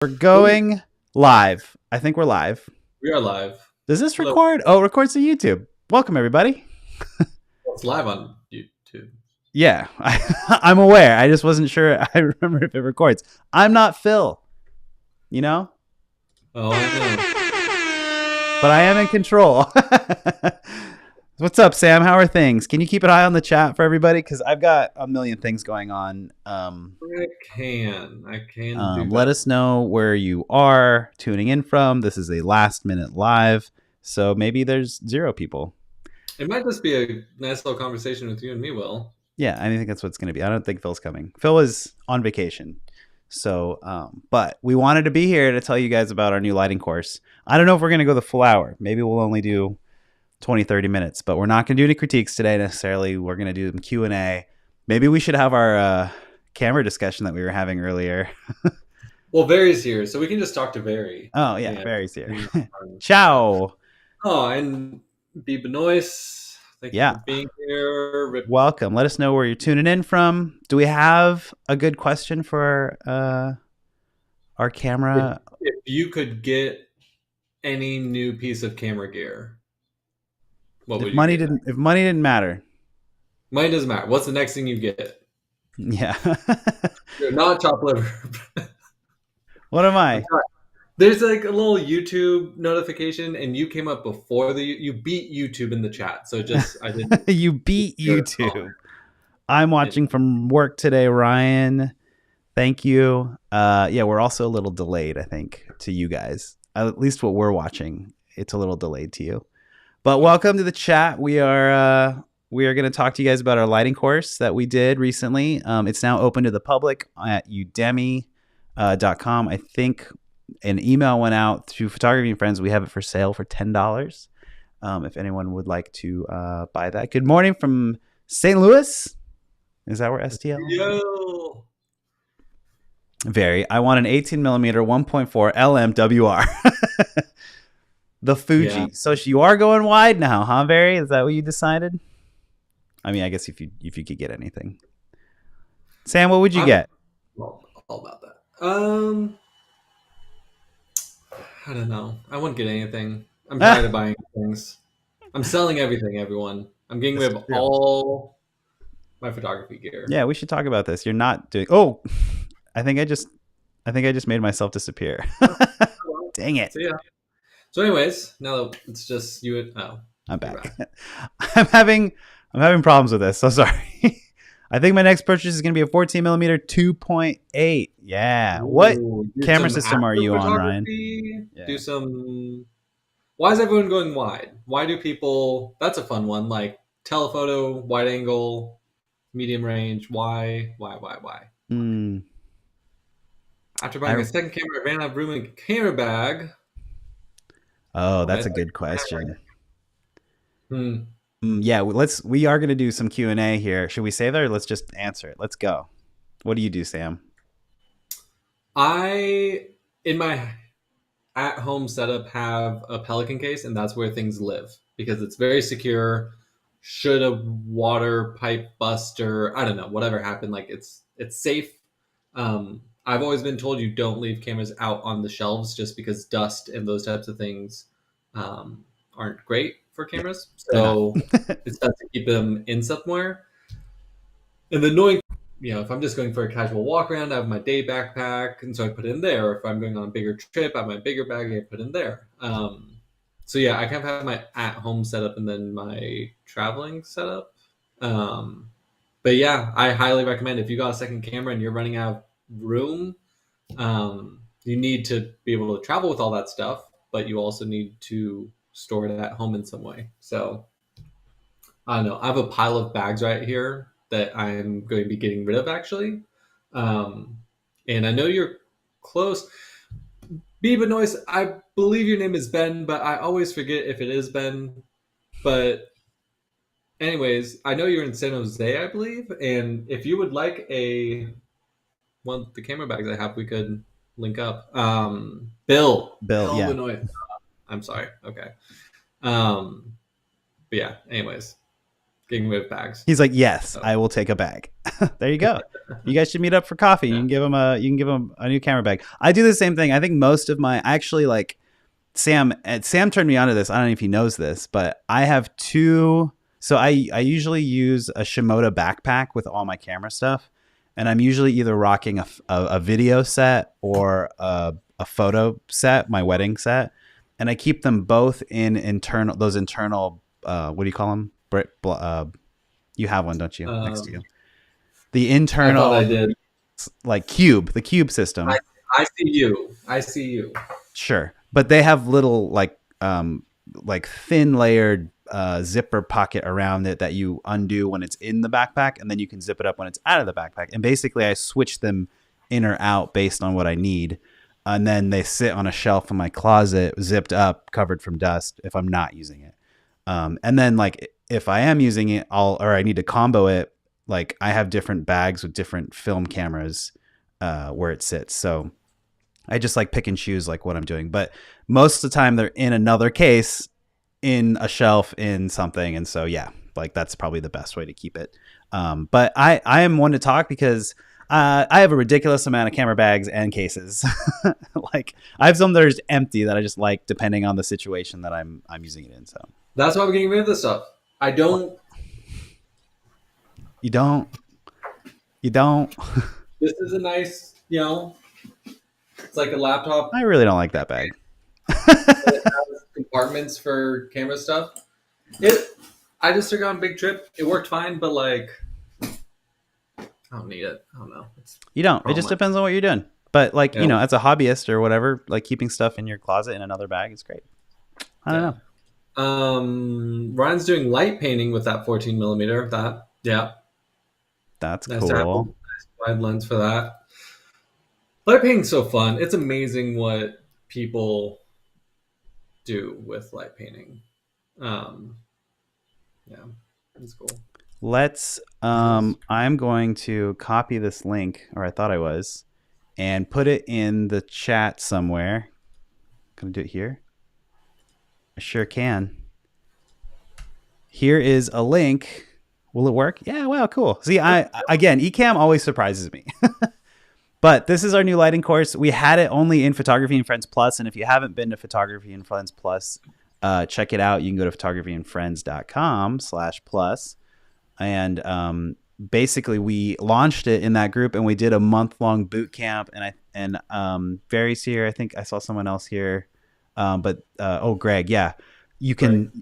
We're going live. I think we're live. We are live. Does this Hello. record? Oh, it records to YouTube. Welcome, everybody. It's live on YouTube. Yeah, I'm aware. I just wasn't sure. I remember if it records. I'm not Phil, you know, Oh, I know. but I am in control. What's up, Sam? How are things? Can you keep an eye on the chat for everybody? Because I've got a million things going on. I can do Let that. us know where you are tuning in from. This is a last minute live, so maybe there's 0 people. It might just be a nice little conversation with you and me, Will. Yeah, I think that's what it's going to be. I don't think Phil's coming. Phil is on vacation. So, but we wanted to be here to tell you guys about our new lighting course. I don't know if we're going to go the full hour. Maybe we'll only do 20, 30 minutes, but we're not going to do any critiques today necessarily. We're going to do some Q&A. Maybe we should have our camera discussion that we were having earlier. Well, Vary's here, so we can just talk to Vary. Oh, yeah, And, Barry's here. Ciao. oh, and Be Benoist. Thank you Yeah. for being here. Welcome. Let us know where you're tuning in from. Do we have a good question for our camera? If you could get any new piece of camera gear, what would you get? If money didn't matter. Mine doesn't matter. What's the next thing you get? Yeah. You're not chopped liver. What am I? There's like a little YouTube notification, and you came up before you beat YouTube in the chat. So just I didn't. You beat YouTube. I'm watching from work today, Ryan. Thank you. Yeah, we're also a little delayed, I think, to you guys. At least what we're watching, it's a little delayed to you. But welcome to the chat. We are going to talk to you guys about our lighting course that we did recently. It's now open to the public at udemy.com. I think an email went out to Photography and Friends. We have it for sale for $10. If anyone would like to buy that. Good morning from St. Louis. Is that where STL? Yo. Very. I want an 18 millimeter 1.4 LMWR. The Fuji. Yeah. So you are going wide now, huh, Very? Is that what you decided? I mean, I guess if you could get anything. Sam, what would you get? All about that. I don't know. I wouldn't get anything. I'm tired of buying things. I'm selling everything, everyone. I'm getting rid of all my photography gear. Yeah, we should talk about this. You're not doing. Oh, I think I just made myself disappear. Dang it. So, anyways, now it's just you. I'm back. I'm having problems with this. So sorry. I think my next purchase is going to be a 14 millimeter 2.8. Yeah. What camera system are you on, Ryan? Yeah. Do some. Why is everyone going wide? Why do people? That's a fun one. Like telephoto, wide angle, medium range. Why? After buying a second camera, I ran out of room in the camera bag. Oh, that's a good question. Yeah, we are going to do some Q&A here. Should we say that or let's just answer it? Let's go. What do you do, Sam? In my at-home setup, have a Pelican case, and that's where things live because it's very secure. Should a water pipe bust or I don't know, whatever happened, like it's safe. I've always been told you don't leave cameras out on the shelves just because dust and those types of things aren't great for cameras. So it's best to keep them in somewhere. And the annoying, if I'm just going for a casual walk around, I have my day backpack, and so I put it in there. Or if I'm going on a bigger trip, I have my bigger bag, I put it in there. So yeah, I kind of have my at-home setup and then my traveling setup. But yeah, I highly recommend if you got a second camera and you're running out of room, you need to be able to travel with all that stuff, but you also need to store it at home in some way. So I don't know. I have a pile of bags right here that I'm going to be getting rid of actually. And I know you're close. Biba Noise, I believe your name is Ben, but I always forget if it is Ben. But anyways, I know you're in San Jose, I believe. And if you would like one of the camera bags I have, we could link up. Bill, yeah. Benoist. I'm sorry. Okay. But yeah, anyways. getting rid of bags. He's like, yes, So I will take a bag. There you go. You guys should meet up for coffee. yeah. You can give him a new camera bag. I do the same thing. I think most of my actually like Sam turned me onto this. I don't know if he knows this, but I have two. So I usually use a Shimoda backpack with all my camera stuff, and I'm usually either rocking a video set or a photo set, my wedding set, and I keep them both in internal. What do you call them? You have one, don't you? Next to you, Um, the I thought I internal did. like the cube I, system. I see you. I see you. Sure, but they have little like thin layered zipper pocket around it that you undo when it's in the backpack, and then you can zip it up when it's out of the backpack. And basically, I switch them in or out based on what I need, and then they sit on a shelf in my closet, zipped up, covered from dust if I'm not using it. And then like if I am using it, or I need to combo it. Like I have different bags with different film cameras where it sits, so I just like pick and choose like what I'm doing. But most of the time they're in another case, in a shelf, in something. And so, yeah, like that's probably the best way to keep it. But I am one to talk because I have a ridiculous amount of camera bags and cases. Like I have some that are just empty that I just like depending on the situation that I'm using it in. So That's why we're getting rid of this stuff. I don't. you don't, you don't. This is a nice, it's like a laptop. I really don't like that bag. It has compartments for camera stuff. It. I just took it on a big trip. It worked fine, but like, I don't need it. I don't know. It's You don't. It all just my. depends on what you're doing. But like, Yeah. as a hobbyist or whatever, like keeping stuff in your closet in another bag is great. I don't Yeah. know. Ryan's doing light painting with that 14 millimeter. That, yeah, That's nice to have a cool. nice wide lens for that. Light painting's so fun. It's amazing what people do with light painting. Um, yeah, it's cool. Let's I'm going to copy this link, or I thought I was, and put it in the chat somewhere. Gonna do it here. I sure can. Here is a link. Will it work? Yeah, wow, cool. See, I again, Ecamm always surprises me. But this is our new lighting course. We had it only in Photography and Friends Plus, and if you haven't been to Photography and Friends Plus, check it out. You can go to photographyandfriends.com/plus, and basically we launched it in that group, and we did a month-long boot camp. And Barry's here. I think I saw someone else here, but Greg, yeah.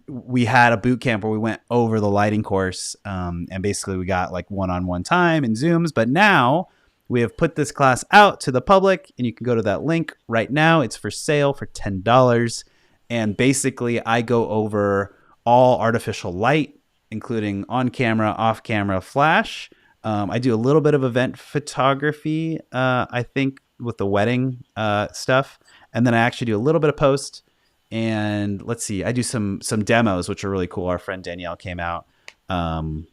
We had a boot camp where we went over the lighting course, and basically we got like one-on-one time and Zooms. But now we have put this class out to the public, and you can go to that link right now. It's for sale for $10. And basically I go over all artificial light, including on camera, off camera, flash. I do a little bit of event photography, I think, with the wedding stuff. And then I actually do a little bit of post. And let's see, I do some demos, which are really cool. Our friend Danielle came out, and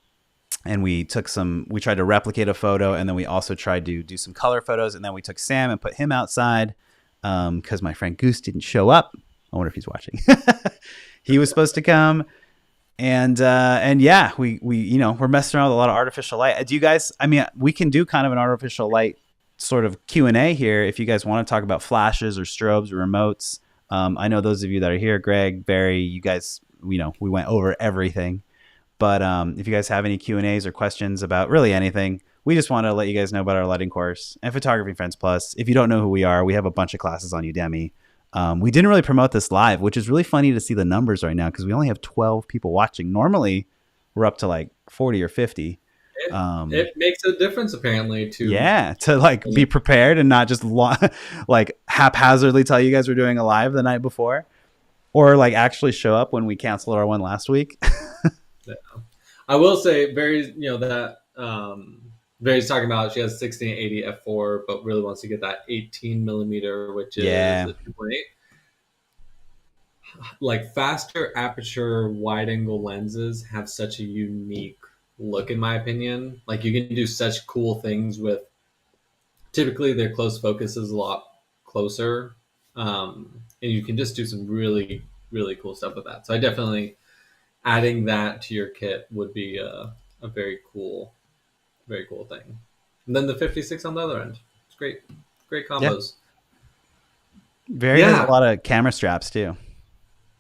we tried to replicate a photo, and then we also tried to do some color photos. And then we took Sam and put him outside because my friend Goose didn't show up. I wonder if he's watching. He was supposed to come. And yeah, we're messing around with a lot of artificial light. Do you guys, I mean, we can do kind of an artificial light sort of Q&A here if you guys want to talk about flashes or strobes or remotes. I know those of you that are here, Greg, Barry, you guys, we went over everything. But if you guys have any Q&As or questions about really anything, we just want to let you guys know about our lighting course and Photography Friends Plus. If you don't know who we are, we have a bunch of classes on Udemy. We didn't really promote this live, which is really funny to see the numbers right now because we only have 12 people watching. Normally, we're up to like 40 or 50. It makes a difference apparently to like be prepared and not just like haphazardly tell you guys we're doing a live the night before, or like actually show up when we canceled our one last week. Yeah. I will say that Barry's talking about she has 1680 f4 but really wants to get that 18 millimeter, which is the 2.8. Like faster aperture wide angle lenses have such a unique look in my opinion. Like you can do such cool things with, typically their close focus is a lot closer, and you can just do some really really cool stuff with that. So I definitely adding that to your kit would be a very cool thing. And then the 56 on the other end. It's great. Great Yeah. combos. Very has a Yeah. lot of camera straps too.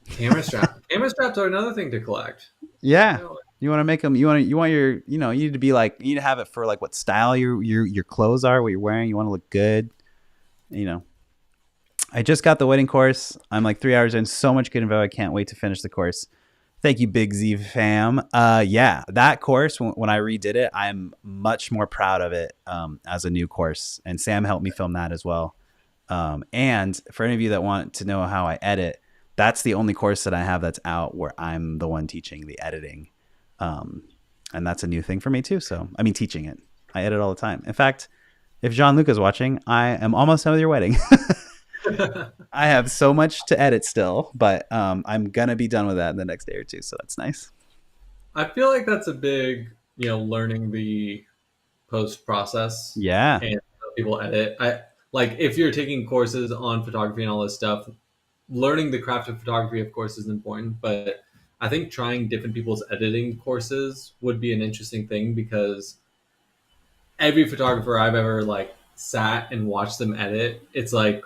Camera strap. Camera straps are another thing to collect. Yeah. You know, You want to make them. You want your. You need to be like. You need to have it for like what style your clothes are, what you're wearing. You want to look good. You know. I just got the wedding course. I'm like 3 hours in. So much good info. I can't wait to finish the course. Thank you, Big Z fam. Yeah, that course when I redid it, I'm much more proud of it as a new course. And Sam helped me film that as well. And for any of you that want to know how I edit, that's the only course that I have that's out where I'm the one teaching the editing. And that's a new thing for me too. So, I mean, teaching it. I edit all the time. In fact, if Jean-Luc is watching, I am almost done with your wedding. I have so much to edit still, but I'm going to be done with that in the next day or two. So that's nice. I feel like that's a big, learning the post process Yeah. and how people edit. I like if you're taking courses on photography and all this stuff, learning the craft of photography, of course, is important. But I think trying different people's editing courses would be an interesting thing because every photographer I've ever like sat and watched them edit, it's like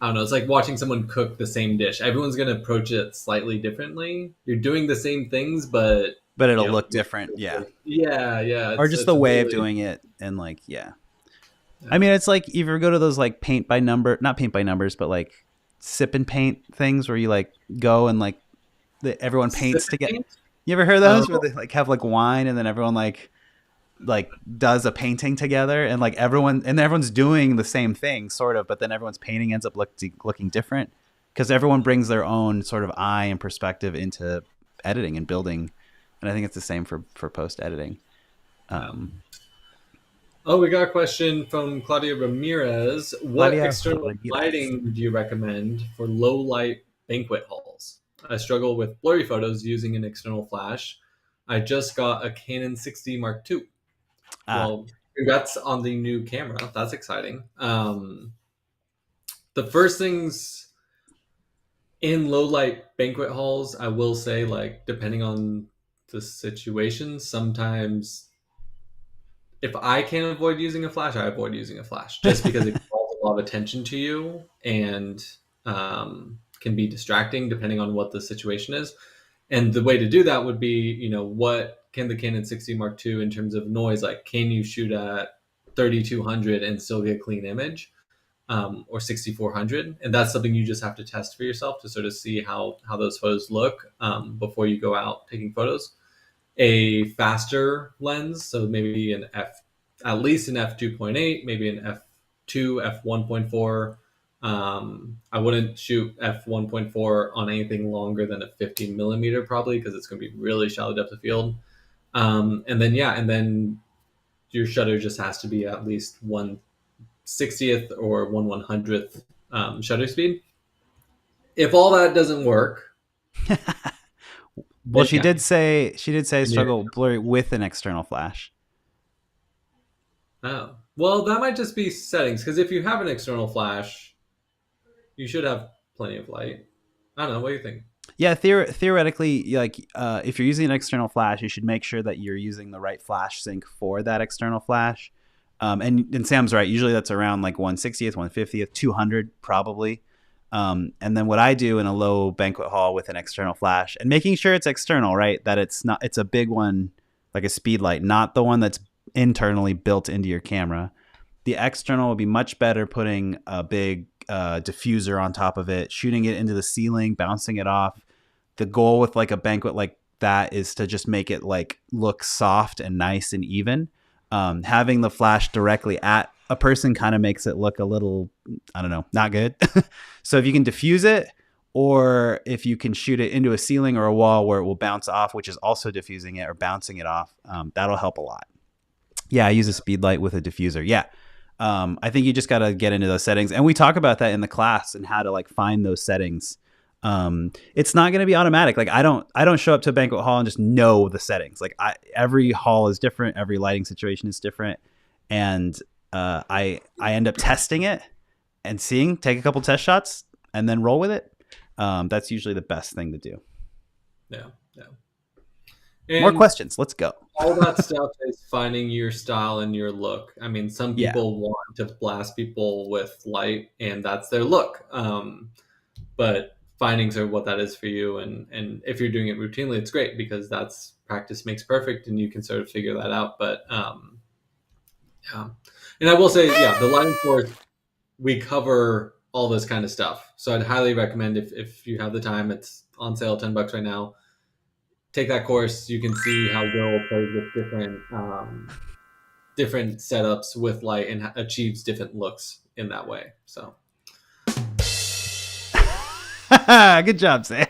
I don't know, it's like watching someone cook the same dish. Everyone's gonna approach it slightly differently. You're doing the same things, but But it'll look different. Yeah. yeah. Or just It's the way of really doing it. And like, yeah. I yeah. mean, it's like if you ever go to those like paint by number, not paint by numbers, but like sip and paint things where you like go and like everyone paints Sip together. paint? You ever heard of Oh, those where they like have like wine and then everyone like does a painting together and like everyone's doing the same thing sort of, but then everyone's painting ends up looking different because everyone brings their own sort of eye and perspective into editing and building. And I think it's the same for post editing. yeah. Um, Oh, we got a question from Claudia Ramirez. What Claudia external Ramirez. lighting do you recommend for low light banquet halls? I struggle with blurry photos using an external flash. I just got a Canon 60 Mark II. Ah, Well, congrats on the new camera. That's exciting. The first things in low light banquet halls, I will say, like, depending on the situation, sometimes if I can avoid using a flash, I avoid using a flash just because it calls a lot of attention to you and can be distracting depending on what the situation is. And the way to do that would be, what can the Canon 60 Mark II in terms of noise, like, can you shoot at 3200 and still get a clean image? Or 6400, and that's something you just have to test for yourself to sort of see how those photos look before you go out taking photos. A faster lens, so maybe at least an f2.8, maybe an f2, f1.4. I wouldn't shoot f1.4 on anything longer than a 15 millimeter probably because it's going to be really shallow depth of field. And then your shutter just has to be at least 1/60th or 1/100th shutter speed. If all that doesn't work, well, then yeah, she did say struggle blurry with an external flash. oh well, that might just be settings because if you have an external flash, you should have plenty of light. I don't know. What do you think? Yeah, theoretically, like if you're using an external flash, you should make sure that you're using the right flash sync for that external flash. And Sam's right. Usually that's around like 1/60th, 1/50th, 200 probably. And then what I do in a low banquet hall with an external flash and making sure it's external, right? That it's a big one, like a speed light, not the one that's internally built into your camera. The external would be much better putting a big diffuser on top of it, shooting it into the ceiling, bouncing it off. The goal with like a banquet like that is to just make it like look soft and nice and even. Having the flash directly at a person kind of makes it look a little, I don't know, not good. So if you can diffuse it, or if you can shoot it into a ceiling or a wall where it will bounce off, which is also diffusing it or bouncing it off, that'll help a lot. Yeah, I use a speed light with a diffuser. Yeah. I think you just got to get into those settings. And we talk about that in the class and how to like find those settings. It's not going to be automatic. Like I don't show up to a banquet hall and just know the settings. Like every hall is different. Every lighting situation is different. And I end up testing it and take a couple test shots and then roll with it. That's usually the best thing to do. Yeah. Yeah. More And questions. Let's go. all that stuff is finding your style and your look. I mean, some Yeah. people want to blast people with light, and that's their look. But finding sort of what that is for you, and if you're doing it routinely, it's great because that's practice makes perfect, and you can sort of figure that out. But yeah, and I will say, yeah, the lighting course we cover all this kind of stuff. So I'd highly recommend if you have the time, it's on sale, $10 right now. Take that course. You can see how Will plays with different setups with light and achieves different looks in that way. So Good job, Sam.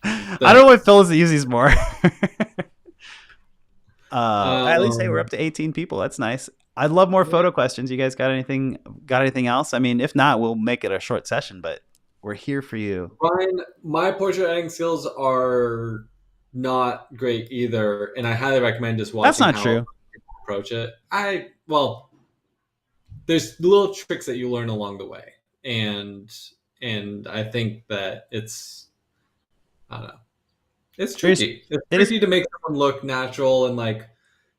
I don't know what thanks. Phyllis uses more. At least hey, we're Um, up to 18 people. That's nice. I'd love more yeah, photo questions. You guys got anything else? I mean, if not, we'll make it a short session, but we're here for you. Ryan, my portrait editing skills are not great either, and I highly recommend just That's watching not how true. people approach it. There's little tricks that you learn along the way, and I think that I don't know, it's It is tricky. It's it is tricky to make someone look natural, and like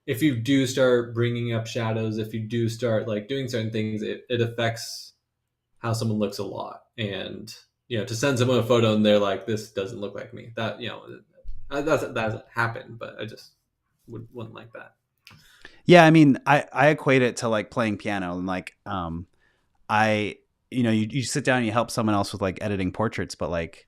if you do start bringing up shadows, if you do start like doing certain things, it affects how someone looks a lot. And to send someone a photo and they're like, "This doesn't look like me," that doesn't happen. But I just wouldn't like that. Yeah, I mean, I equate it to like playing piano and like I you sit down and you help someone else with like editing portraits, but like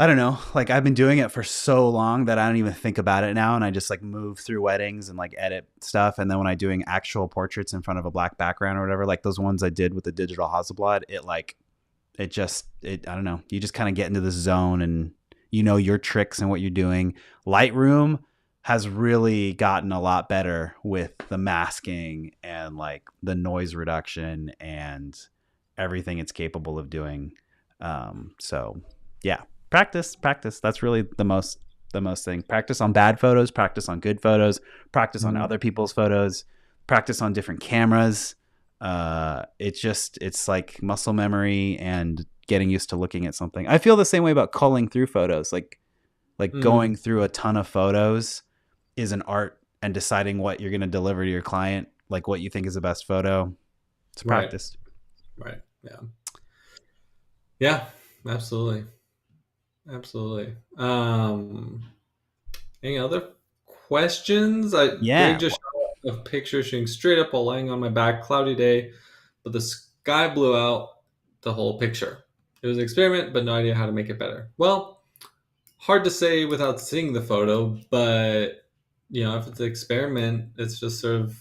I don't know, like I've been doing it for so long that I don't even think about it now, and I just like move through weddings and like edit stuff, and then when I'm doing actual portraits in front of a black background or whatever, like those ones I did with the digital Hasselblad, it I don't know, you just kind of get into this zone and you know your tricks and what you're doing. Lightroom has really gotten a lot better with the masking and like the noise reduction and everything it's capable of doing. So yeah, practice. That's really the most thing. Practice on bad photos, practice on good photos, practice on Mhm. other people's photos, practice on different cameras. It's like muscle memory and getting used to looking at something. I feel the same way about culling through photos. Like Mhm. going through a ton of photos is an art, and deciding what you're going to deliver to your client, like what you think is the best photo. It's Right. practice. Right. Yeah. Yeah. Absolutely. Absolutely. Any other questions? Greg Yeah. just shot a picture showing straight up while lying on my back, cloudy day, but the sky blew out the whole picture. It was an experiment, but no idea how to make it better. Well, hard to say without seeing the photo, but if it's an experiment, it's just sort of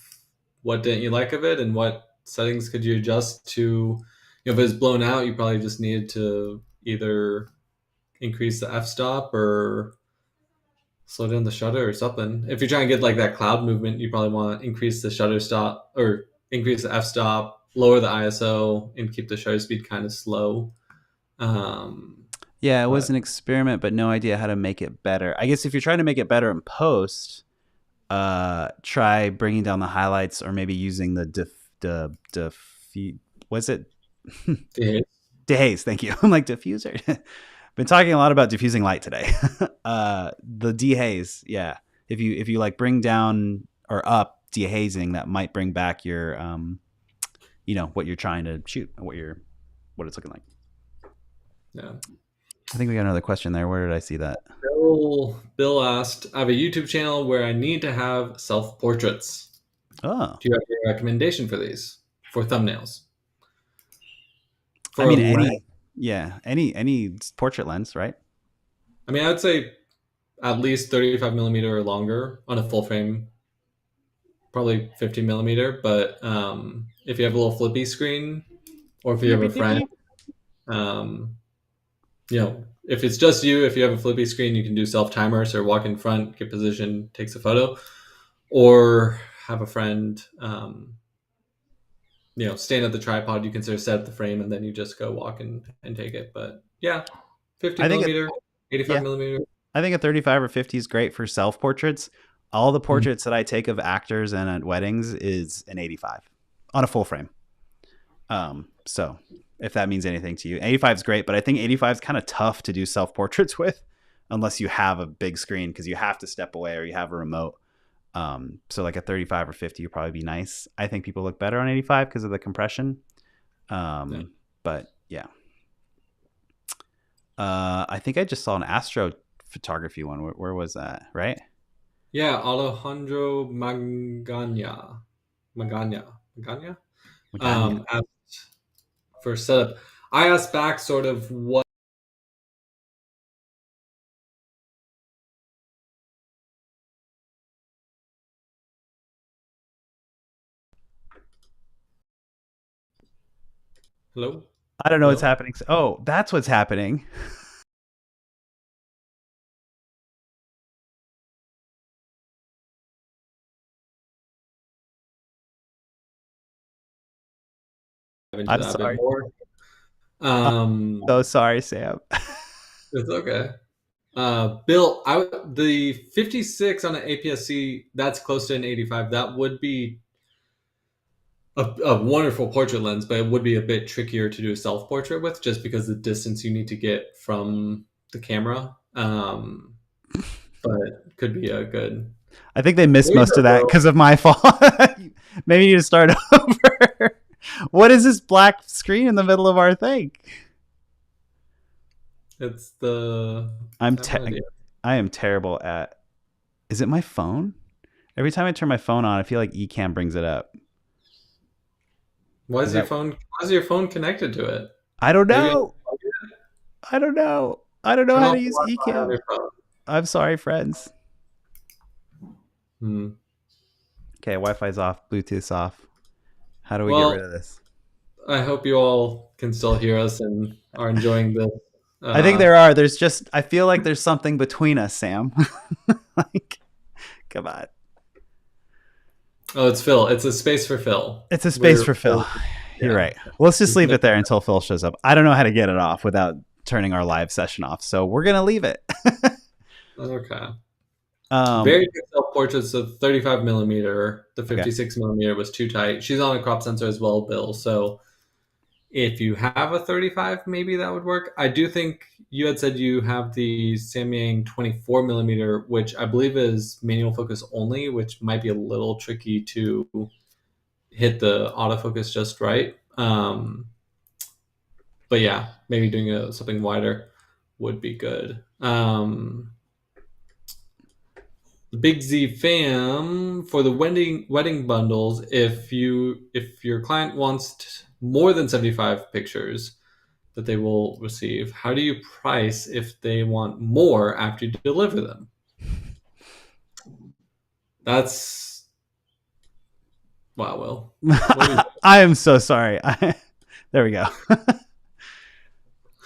what didn't you like of it, and what settings could you adjust to. If it was blown out, you probably just needed to either increase the f-stop or slow down the shutter or something. If you're trying to get like that cloud movement, you probably want to increase the shutter stop or increase the f-stop, lower the ISO, and keep the shutter speed kind of slow. Um, Yeah, it was but an experiment, but no idea how to make it better. I guess if you're trying to make it better in post, try bringing down the highlights, or maybe using the was it yeah. dehaze? Thank you. I'm like diffuser. Been talking a lot about diffusing light today. The dehaze, yeah. If you like bring down or up dehazing, that might bring back your what you're trying to shoot, what it's looking like. Yeah. I think we got another question there. Where did I see that? Bill asked, I have a YouTube channel where I need to have self portraits. Oh, Do you have a recommendation for these for thumbnails? I For a mean lens, any portrait lens, right? I mean, I would say at least 35 millimeter or longer on a full frame, probably 50 millimeter. But if you have a little flippy screen, or if you have Flippy a friend, dippy. um, if it's just you, if you have a flippy screen, you can do self timer. So walk in front, get position, takes a photo, or have a friend, stand at the tripod. You can sort of set up the frame, and then you just go walk and take it. But yeah, 50 I think it. millimeter, 85 Yeah, millimeter. I think a 35 or 50 is great for self portraits. All the Mhm. portraits that I take of actors and at weddings is an 85 on a full frame. So if that means anything to you, 85 is great, but I think 85 is kind of tough to do self portraits with. unless you have a big screen because you have to step away or you have a remote. So like a 35 or 50 would probably be nice. I think people look better on 85 because of the compression. Yeah. But yeah, I think I just saw an astro photography one. Where was that? Right? Yeah, Alejandro Magana Magana. asked for setup. I asked back sort of what hello? I don't know what's Hello? happening. Oh, that's what's happening. Into I'm that a bit sorry. more. I'm Um, so sorry, Sam. it's okay. Bill, the 56 on an APS-C, that's close to an 85. That would be a wonderful portrait lens, but it would be a bit trickier to do a self-portrait with just because the distance you need to get from the camera. But could be a good. I think they missed There you most go, of that Bill. because of my fault. Maybe you need to start over. What is this black screen in the middle of our thing? It's the. I'm I have no idea. I am terrible at. Is it my phone? Every time I turn my phone on, I feel like Ecamm brings it up. Why Is is your that? phone? Why is your phone connected to it? I don't Maybe know. I don't know. I don't know turn how to off the use Wi-Fi on Ecamm. your phone. I'm sorry, friends. Hmm. Okay, Wi-Fi's off, Bluetooth's off. How do we get rid Well, of this? I hope you all can still hear us and are enjoying this. I think Uh, there are. There's just. I feel like there's something between us, Sam. Like, come on. oh, it's Phil. It's a space for Phil. It's a space We're, for we're Phil. You're yeah. right. Let's just You can leave never it there until Phil shows up. I don't know how to get it off without turning our live session off, so we're gonna leave it. okay. um, Very good self portraits of 35 millimeter. The okay. 56 millimeter was too tight. She's on a crop sensor as well, Bill. So if you have a 35, maybe that would work. I do think you had said you have the Samyang 24 millimeter, which I believe is manual focus only, which might be a little tricky to hit the autofocus just right. But yeah, maybe doing something wider would be good. The Big Z fam for the wedding bundles. If your client wants more than 75 pictures that they will receive, how do you price if they want more after you deliver them? That's wow. Will what do you? I am so sorry. There we go.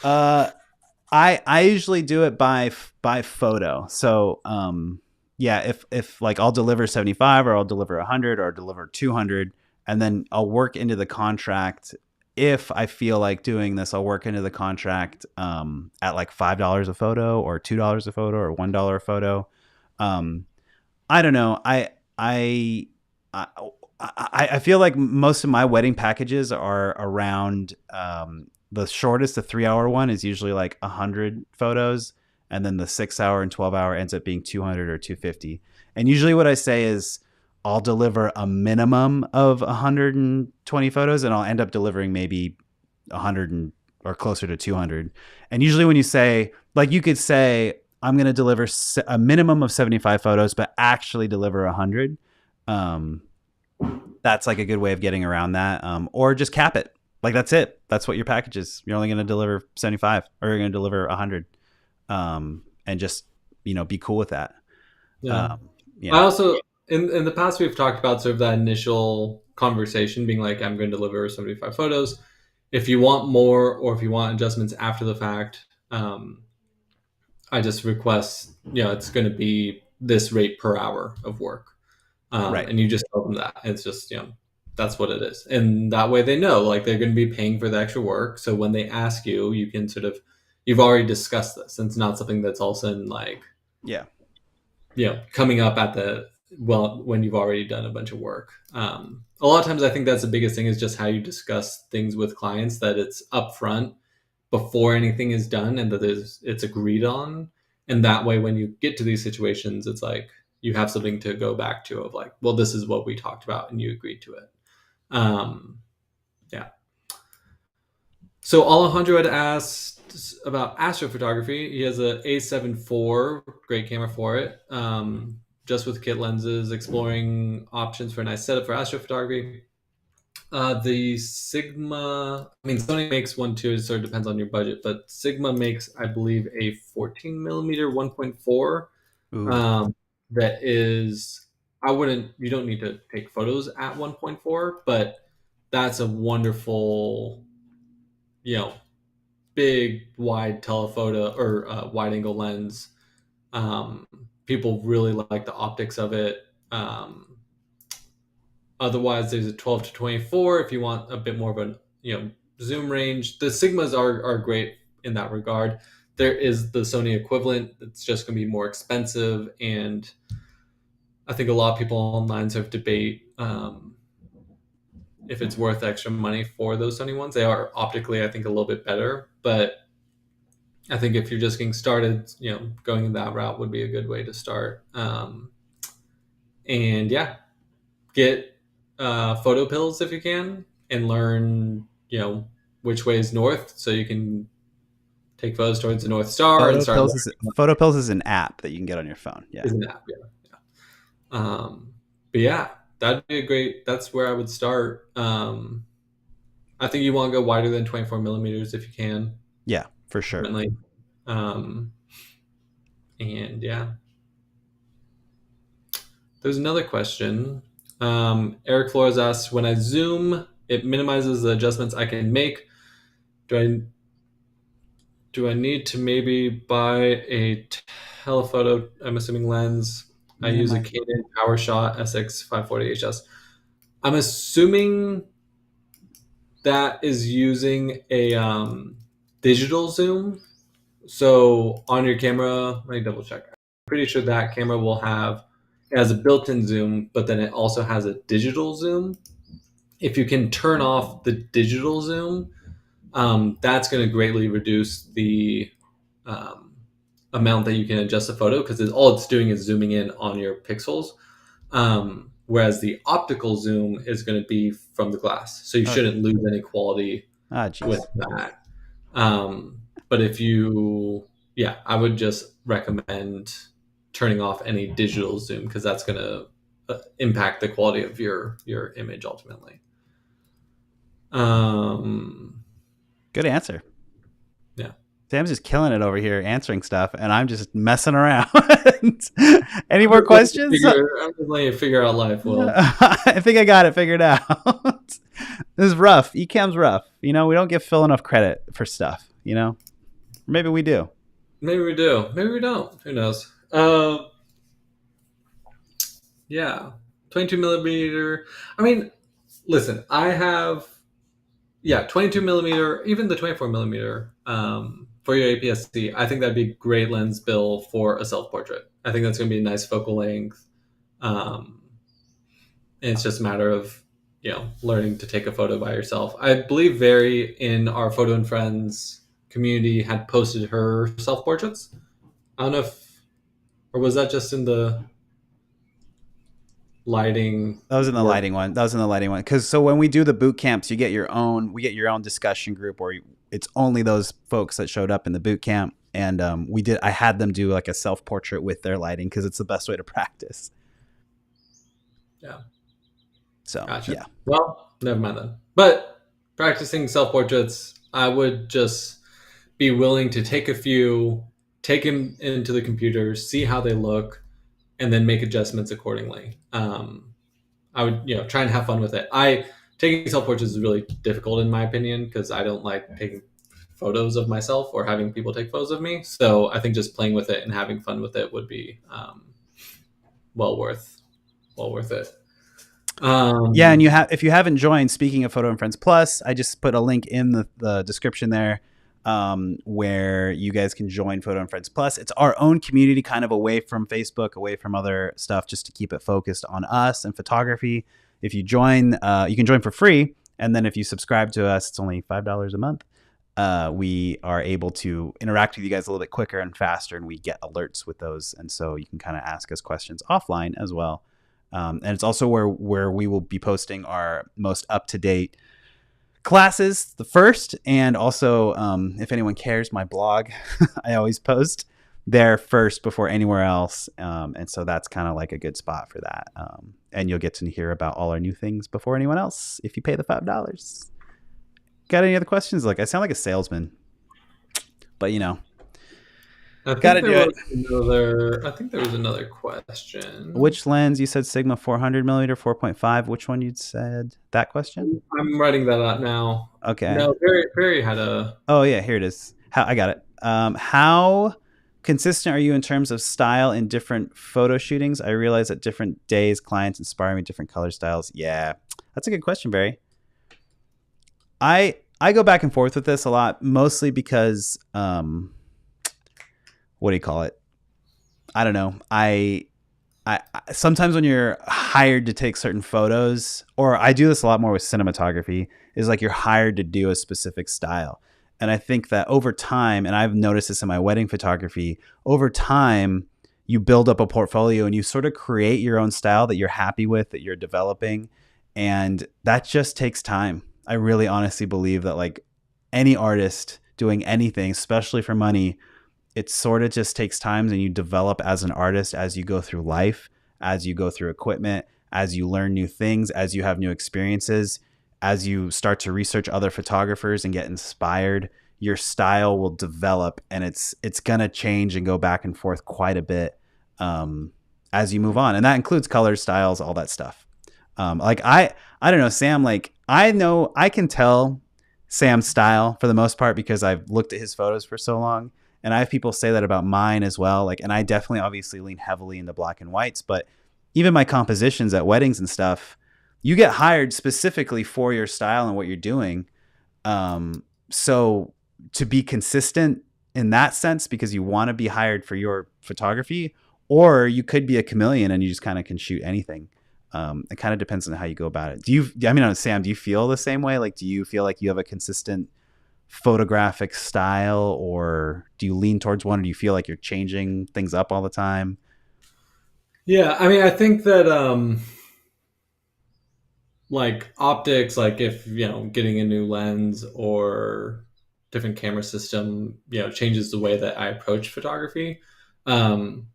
uh, I usually do it by photo. So yeah, if like I'll deliver 75 or I'll deliver 100 or I'll deliver 200, and then I'll work into the contract. If I feel like doing this, I'll work into the contract at like $5 a photo or $2 a photo or $1 a photo. Um, I don't know. I I feel like most of my wedding packages are around the shortest, the 3 hour one is usually like 100 photos, and then the 6 hour and 12 hour ends up being 200 or 250. And usually, what I say is I'll deliver a minimum of 120 photos, and I'll end up delivering maybe 100 or closer to 200. And usually, when you say like you could say I'm going to deliver a minimum of 75 photos, but actually deliver 100. Um, that's like a good way of getting around that. Or just cap it. Like that's it. That's what your package is. You're only going to deliver 75 or you're going to deliver 100. And just, be cool with that. Yeah. Um, I yeah. also in the past we've talked about sort of that initial conversation being like I'm going to deliver 75 photos. If you want more or if you want adjustments after the fact, I just request, it's going to be this rate per hour of work. Right. And you just tell them that. It's just, that's what it is. And that way they know, like, they're going to be paying for the extra work. So when they ask you, you can sort of, you've already discussed this. And it's not something that's all of a sudden like, Yeah. coming up when you've already done a bunch of work. A lot of times I think that's the biggest thing is just how you discuss things with clients, that it's upfront before anything is done and that it's agreed on. And that way, when you get to these situations, it's like you have something to go back to of like, well, this is what we talked about and you agreed to it. Um, yeah. So Alejandro had asked about astrophotography. He has a A7 IV, great camera for it. Just with kit lenses, exploring options for a nice setup for astrophotography. The Sigma, I mean, Sony makes one too, so it depends on your budget, but Sigma makes, I believe, a 14 millimeter 1.4. Ooh. Um, that is, you don't need to take photos at 1.4, but that's a wonderful, you know, big, wide telephoto or wide angle lens. Um, People really like the optics of it. Otherwise, there's a 12 to 24 if you want a bit more of a zoom range. The Sigmas are great in that regard. There is the Sony equivalent that's just going to be more expensive, and I think a lot of people online sort of debate if it's worth extra money for those Sony ones. They are optically, I think, a little bit better, but I think if you're just getting started, going in that route would be a good way to start. And yeah, get photo pills if you can, and learn which way is north, so you can take photos towards the North Star and start learning. Photo Pills is an app that you can get on your phone. Yeah. Is an app, yeah, yeah. But yeah, that'd be a great. That's where I would start. I think you want to go wider than 24 millimeters if you can. Yeah, for sure. Definitely. Um, and yeah, there's another question. Eric Flores asks, when I zoom, it minimizes the adjustments I can make. Do I need to maybe buy a telephoto, I'm assuming, lens? I use a Canon PowerShot SX540HS. I'm assuming that is using a digital zoom. So on your camera, let me double check. I'm pretty sure that camera it has a built-in zoom, but then it also has a digital zoom. If you can turn off the digital zoom, that's going to greatly reduce the um, amount that you can adjust the photo, because all it's doing is zooming in on your pixels. Whereas the optical zoom is going to be from the glass, so you shouldn't lose any quality with that. But I would just recommend turning off any digital zoom, because that's going to impact the quality of your image ultimately. Good answer. Yeah. Sam's just killing it over here answering stuff, and I'm just messing around. Any more questions? I'm just letting you figure out life. Well, I think I got it figured out. This is rough. Ecamm's rough. We don't give Phil enough credit for stuff. Maybe we do. Maybe we do. Maybe we don't. Who knows? Yeah, 22 millimeter. I mean, listen, I have 22 millimeter, even the 24 millimeter for your APS-C. I think that'd be a great lens bill for a self-portrait. I think that's going to be a nice focal length. And it's just a matter of learning to take a photo by yourself. I believe Very in our Photo and Friends community had posted her self-portraits. I don't know or was that just in the lighting? That was in the lighting one. Because so when we do the boot camps, we get your own discussion group where it's only those folks that showed up in the boot camp. And I had them do like a self-portrait with their lighting, because it's the best way to practice. Yeah. So, gotcha. Yeah. Well, never mind then. But practicing self-portraits, I would just be willing to take a few, take them into the computer, see how they look, and then make adjustments accordingly. I would, try and have fun with it. Taking self-portraits is really difficult in my opinion, because I don't like taking photos of myself or having people take photos of me. So I think just playing with it and having fun with it would be well worth it. Yeah, and if you haven't joined, speaking of Photo and Friends Plus, I just put a link in the description there, where you guys can join Photo and Friends Plus. It's our own community, kind of away from Facebook, away from other stuff, just to keep it focused on us and photography. If you join, you can join for free, and then if you subscribe to us, it's only $5 a month. we are able to interact with you guys a little bit quicker and faster, and we get alerts with those. And so you can kind of ask us questions offline as well. And it's also where we will be posting our most up to date classes, the first, and also if anyone cares, my blog, I always post there first before anywhere else. And so that's kind of like a good spot for that. And you'll get to hear about all our new things before anyone else if you pay the $5. Got any other questions? Like, I sound like a salesman, but you know, I got to think do it. I think there was another question. Which lens? You said Sigma 400 millimeter, 4.5. Which one you said? That question? I'm writing that out now. Okay. No, Barry had a. Oh yeah, here it is. I got it. How consistent are you in terms of style in different photo shootings? I realize that different days clients inspire me with different color styles. Yeah, that's a good question, Barry. I go back and forth with this a lot, mostly because what do you call it? I don't know. I sometimes when you're hired to take certain photos, or I do this a lot more with cinematography, is like you're hired to do a specific style. And I think that over time, and I've noticed this in my wedding photography, over time, you build up a portfolio and you sort of create your own style that you're happy with, that you're developing. And that just takes time. I really honestly believe that like any artist doing anything, especially for money, it sort of just takes time, and you develop as an artist as you go through life, as you go through equipment, as you learn new things, as you have new experiences, as you start to research other photographers and get inspired. Your style will develop, and it's gonna change and go back and forth quite a bit as you move on, and that includes colors, styles, all that stuff. Like I don't know, Sam. Like I know I can tell Sam's style for the most part because I've looked at his photos for so long. And I have people say that about mine as well. Like, and I definitely obviously lean heavily into black and whites, but even my compositions at weddings and stuff, you get hired specifically for your style and what you're doing. So to be consistent in that sense, because you want to be hired for your photography, or you could be a chameleon and you just kind of can shoot anything. It kind of depends on how you go about it. I mean, Sam, do you feel the same way? Like, do you feel like you have a consistent photographic style, or do you lean towards one, or do you feel like you're changing things up all the time? Yeah, I mean, I think that like optics, like if getting a new lens or different camera system, changes the way that I approach photography. Um,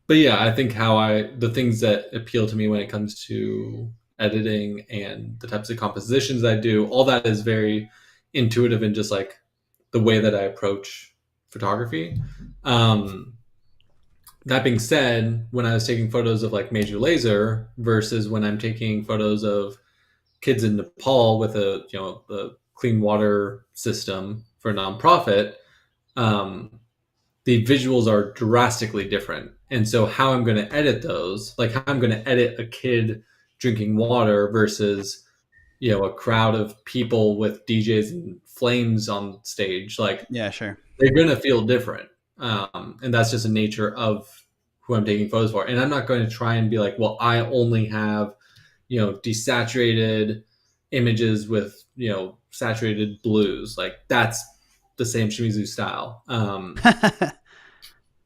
but yeah, I think the things that appeal to me when it comes to editing and the types of compositions I do, all that is very intuitive and just like the way that I approach photography. That being said, when I was taking photos of like major laser versus when I'm taking photos of kids in Nepal with a clean water system for a nonprofit, the visuals are drastically different. And so how I'm going to edit those, like how I'm going to edit a kid drinking water versus a crowd of people with DJs and flames on stage, like Yeah, sure. they're going to feel different. And that's just the nature of who I'm taking photos for. And I'm not going to try and be like, well, I only have, desaturated images with, saturated blues. Like that's the same Shimizu style.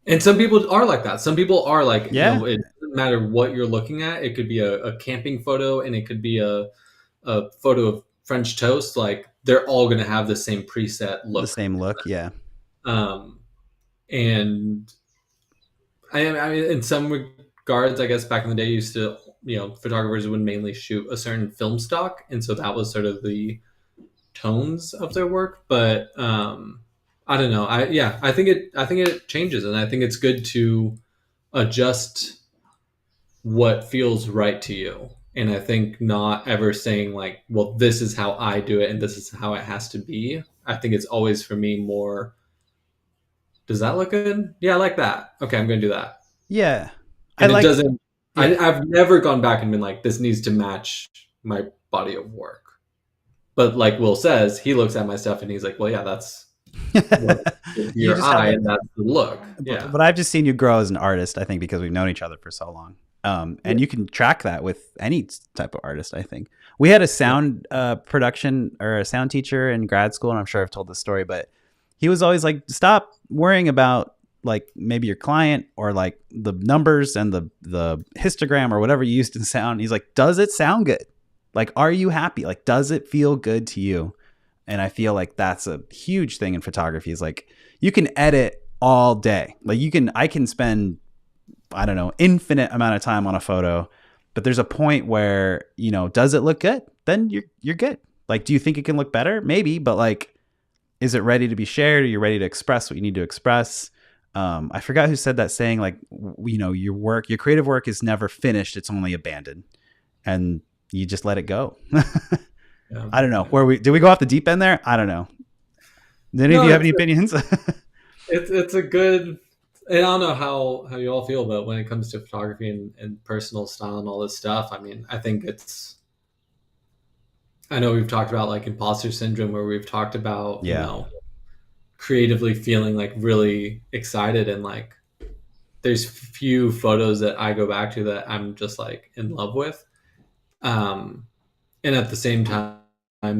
And some people are like that. Some people are like, Yeah. it doesn't matter what you're looking at. It could be a camping photo and it could be a photo of French toast. Like they're all going to have the same preset look. The same look. Yeah. And I mean, in some regards, I guess back in the day, used to, photographers would mainly shoot a certain film stock. And so that was sort of the tones of their work. But I don't know. I think it changes. And I think it's good to adjust what feels right to you. And I think not ever saying like, well, this is how I do it and this is how it has to be. I think it's always for me more, does that look good? Yeah, I like that. Okay, I'm going to do that. Yeah. And I it doesn't, yeah. I've never gone back and been like, this needs to match my body of work. But like Will says, he looks at my stuff and he's like, well, yeah, that's your eye and that's the look. Yeah. But I've just seen you grow as an artist, I think, because we've known each other for so long. And you can track that with any type of artist, I think. We had a Yeah. sound production or a sound teacher in grad school, and I'm sure I've told this story, but he was always like, stop worrying about like maybe your client or like the numbers and the histogram or whatever you used in sound. He's like, does it sound good? Like, are you happy? Like, does it feel good to you? And I feel like that's a huge thing in photography. Is like you can edit all day. Like I can spend, I don't know, infinite amount of time on a photo, but there's a point where, does it look good? Then you're good. Like, do you think it can look better? Maybe, but like, is it ready to be shared? Are you ready to express what you need to express? I forgot who said that saying, like, your creative work is never finished. It's only abandoned, and you just let it go. Yeah. I don't know. Yeah. Did we go off the deep end there? I don't know. Did any of No, you have any opinions? it's a good. And I don't know how you all feel, but when it comes to photography and personal style and all this stuff, I mean, I think it's. I know we've talked about like imposter syndrome, where we've talked about Yeah. creatively feeling like really excited, and like there's few photos that I go back to that I'm just like in love with. Um, and at the same time,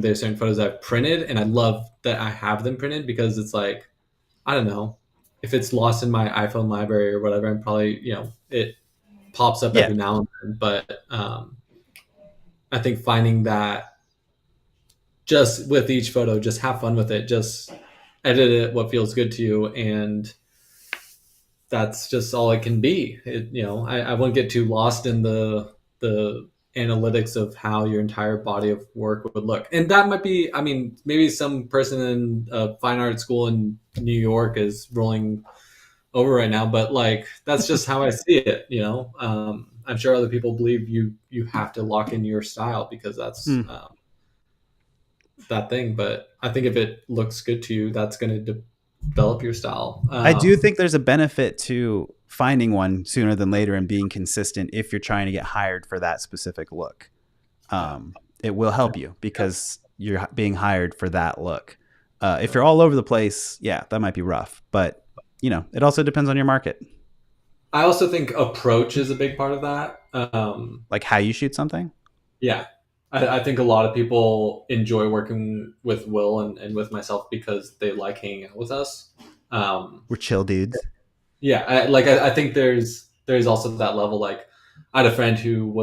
there's certain photos I've printed, and I love that I have them printed because it's like, I don't know, if it's lost in my iPhone library or whatever, I'm probably, it pops up Yeah. every now and then. But I think finding that just with each photo, just have fun with it, just edit it what feels good to you, and that's just all it can be. I wouldn't get too lost in the analytics of how your entire body of work would look. And that might be, I mean, maybe some person in a fine art school in New York is rolling over right now, but like that's just how I see it. I'm sure other people believe you have to lock in your style because that's Hmm. that thing. But I think if it looks good to you, that's going to develop your style. I do think there's a benefit to finding one sooner than later and being consistent if you're trying to get hired for that specific look. It will help you because you're being hired for that look. If you're all over the place, yeah, that might be rough. But it also depends on your market, I also think approach is a big part of that. like how you shoot something. Yeah, I think a lot of people enjoy working with Will and with myself because they like hanging out with us. Um, We're chill dudes. yeah, I think there's also that level. Like, I had a friend who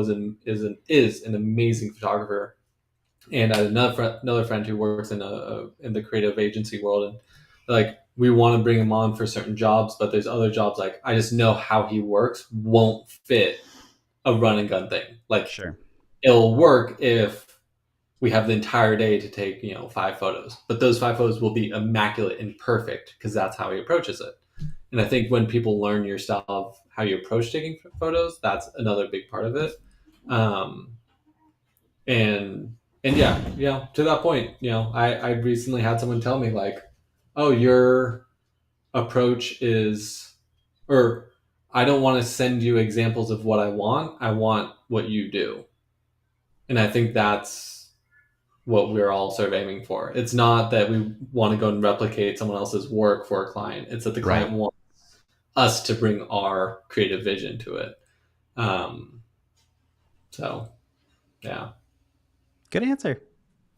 is an amazing photographer, and I had another friend who works in the creative agency world, and like we want to bring him on for certain jobs, but there's other jobs like I just know how he works won't fit a run and gun thing. Like, Sure. it'll work if we have the entire day to take 5 photos, but those 5 photos will be immaculate and perfect because that's how he approaches it. And I think when people learn your style of how you approach taking photos, that's another big part of it. Um, and yeah, to that point, I recently had someone tell me like, oh, your approach is, or I don't want to send you examples of what I want what you do. And I think that's what we're all sort of aiming for. It's not that we want to go and replicate someone else's work for a client. It's that the Right. client wants us to bring our creative vision to it. Um, so, yeah. Good answer.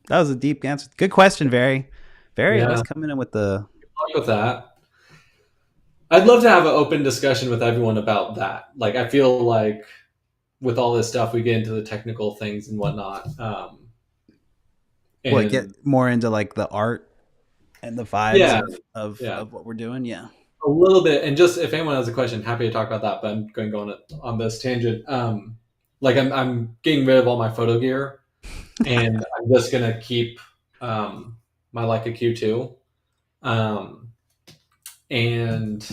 That was a deep answer. Good question, Very. Very Yeah. always coming in with the. Luck with that. I'd love to have an open discussion with everyone about that. Like, I feel like with all this stuff, we get into the technical things and whatnot. What, get And more into like the art and the vibes yeah, yeah, of what we're doing? Yeah. a little bit. And just if anyone has a question, happy to talk about that. But I'm going to go on this tangent. Like I'm getting rid of all my photo gear, and I'm just gonna keep my Leica Q2, um, and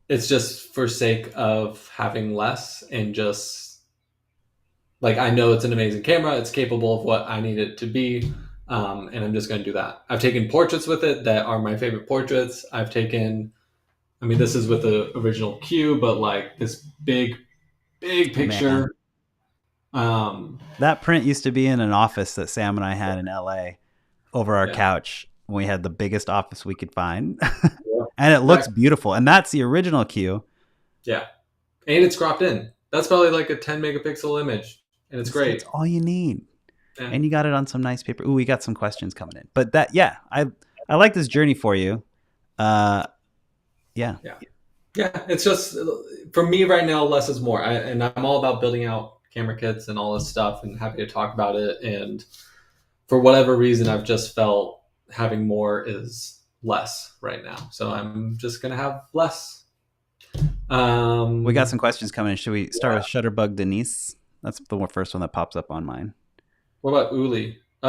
it's just for sake of having less and just like I know it's an amazing camera. It's capable of what I need it to be. And I'm just going to do that. I've taken portraits with it that are my favorite portraits. I've taken, I mean, this is with the original Q, but like this big Man, picture. Um, that print used to be in an office that Sam and I had in LA over our yeah, couch when we had the biggest office we could find. yeah, And it looks exactly. beautiful. And that's the original Q. Yeah. And it's cropped in. That's probably like a 10 megapixel image. and it's That's great. all you need. Yeah. And you got it on some nice paper. Ooh, we got some questions coming in. But that, yeah, I like this journey for you. Uh, yeah. Yeah. Yeah, it's just for me right now, less is more. And I'm all about building out camera kits and all this stuff and happy to talk about it. And for whatever reason, I've just felt having more is less right now. So I'm just going to have less. We got Um, some questions coming in. Should we start yeah. with Shutterbug Denise? That's the first one that pops up on mine. What about Uli? Ooh,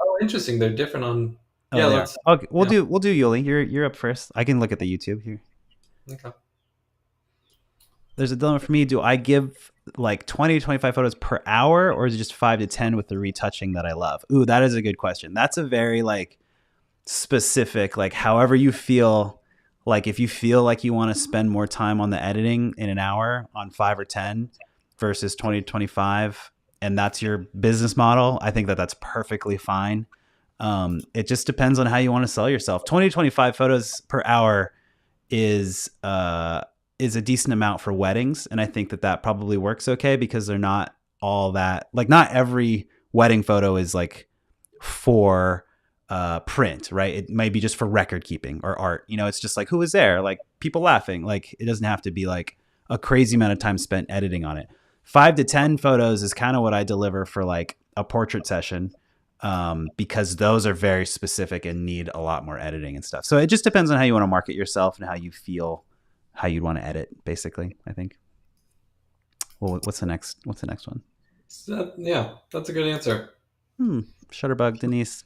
Oh, interesting. They're different on. oh, Yeah, they are. let's. Okay, we'll Yeah. do Yuli. You're up first. I can look at the YouTube here. Okay. There's a dilemma for me. Do I give like 20 to 25 photos per hour, or is it just 5 to 10 with the retouching that I love? Ooh, that is a good question. That's a very like specific, like however you feel. Like if you feel like you want to spend more time on the editing in an hour on 5 or 10 versus 20 to 25, and that's your business model, I think that that's perfectly fine. It just depends on how you want to sell yourself. 20 to 25 photos per hour is is a decent amount for weddings, and I think that that probably works okay because they're not all that, like not every wedding photo is like for print, right? It might be just for record keeping or art. You know, it's just like who was there, like people laughing. Like it doesn't have to be like a crazy amount of time spent editing on it. 5 to 10 photos is kind of what I deliver for like a portrait session, because those are very specific and need a lot more editing and stuff. So it just depends on how you want to market yourself and how you feel, how you'd want to edit. Basically, I think. Well, what's the next? What's the next one? So, yeah, that's a good answer. Shutterbug Denise.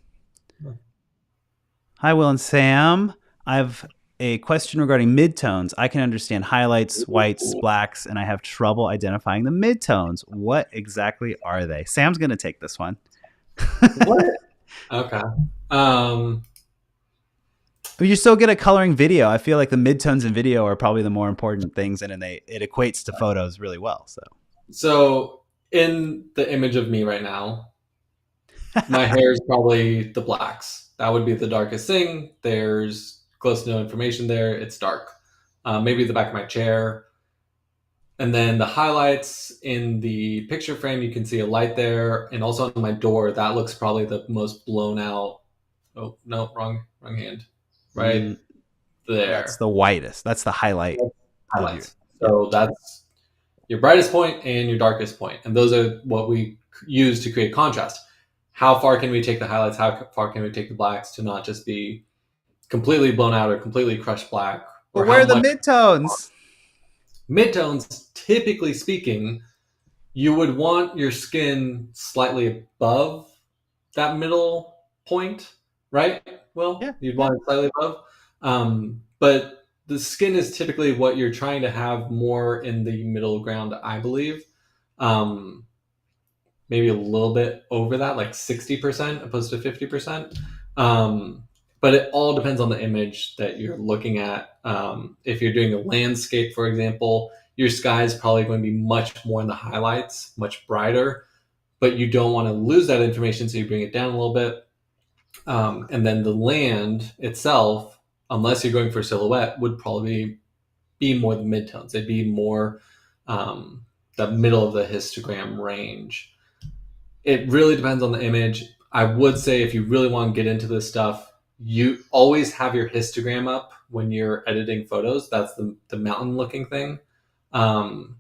Hi, Will and Sam. I have a question regarding midtones. I can understand highlights, whites, blacks, and I have trouble identifying the midtones. What exactly are they? Sam's going to take this one. What? Okay. Um, But you're so good at coloring video. I feel like the midtones in video are probably the more important things, and it equates to photos really well. So so in the image of me right now, my hair is probably the blacks. That would be the darkest thing. There's close to no information there. It's dark. Maybe the back of my chair. And then the highlights in the picture frame, you can see a light there. And also on my door, that looks probably the most blown out. Oh, no, wrong hand. Right mm, that's there. the whitest. That's the highlight of your. Highlights. Yeah. So that's your brightest point and your darkest point. And those are what we use to create contrast. How far can we take the highlights? How far can we take the blacks to not just be completely blown out or completely crushed black? But Or where how are the much midtones? midtones, typically speaking, you would want your skin slightly above that middle point, right? Yeah, Well, you'd yeah. want it slightly above. But the skin is typically what you're trying to have more in the middle ground, I believe. Um, Maybe a little bit over that, like 60% opposed to 50%. But it all depends on the image that you're looking at. If you're doing a landscape, for example, your sky is probably going to be much more in the highlights, much brighter, but you don't want to lose that information, so you bring it down a little bit. And then the land itself, unless you're going for silhouette, would probably be more the midtones. They'd be more the middle of the histogram range. It really depends on the image. I would say if you really want to get into this stuff, you always have your histogram up when you're editing photos. That's the mountain looking thing. Um,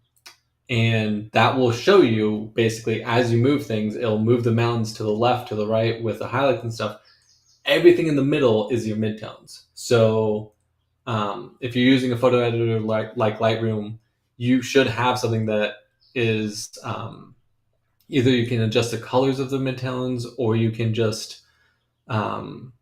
and that will show you basically as you move things, it'll move the mountains to the left, to the right with the highlights and stuff. Everything in the middle is your midtones. So if you're using a photo editor like Lightroom, you should have something that is either you can adjust the colors of the midtones or you can just um,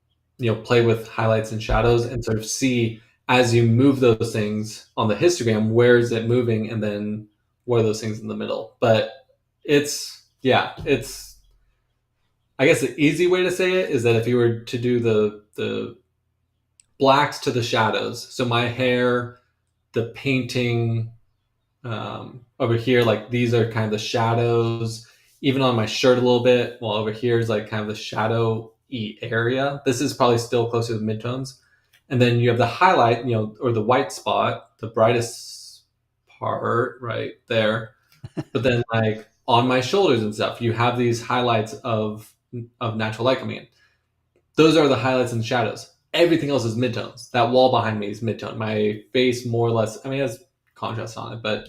play with highlights and shadows and sort of see as you move those things on the histogram, where is it moving, and then what are those things in the middle. But it's I guess the easy way to say it is that if you were to do the blacks to the shadows, so my hair, the painting over here, like these are kind of the shadows, even on my shirt a little bit, while over here is like kind of the shadow-y area. This is probably still closer to the midtones. And then you have the highlight, or the white spot, the brightest part right there. But then like on my shoulders and stuff, you have these highlights of natural light coming in. Those are the highlights and shadows. Everything else is midtones. That wall behind me is midtone. My face, more or less, I mean, it has contrast on it, but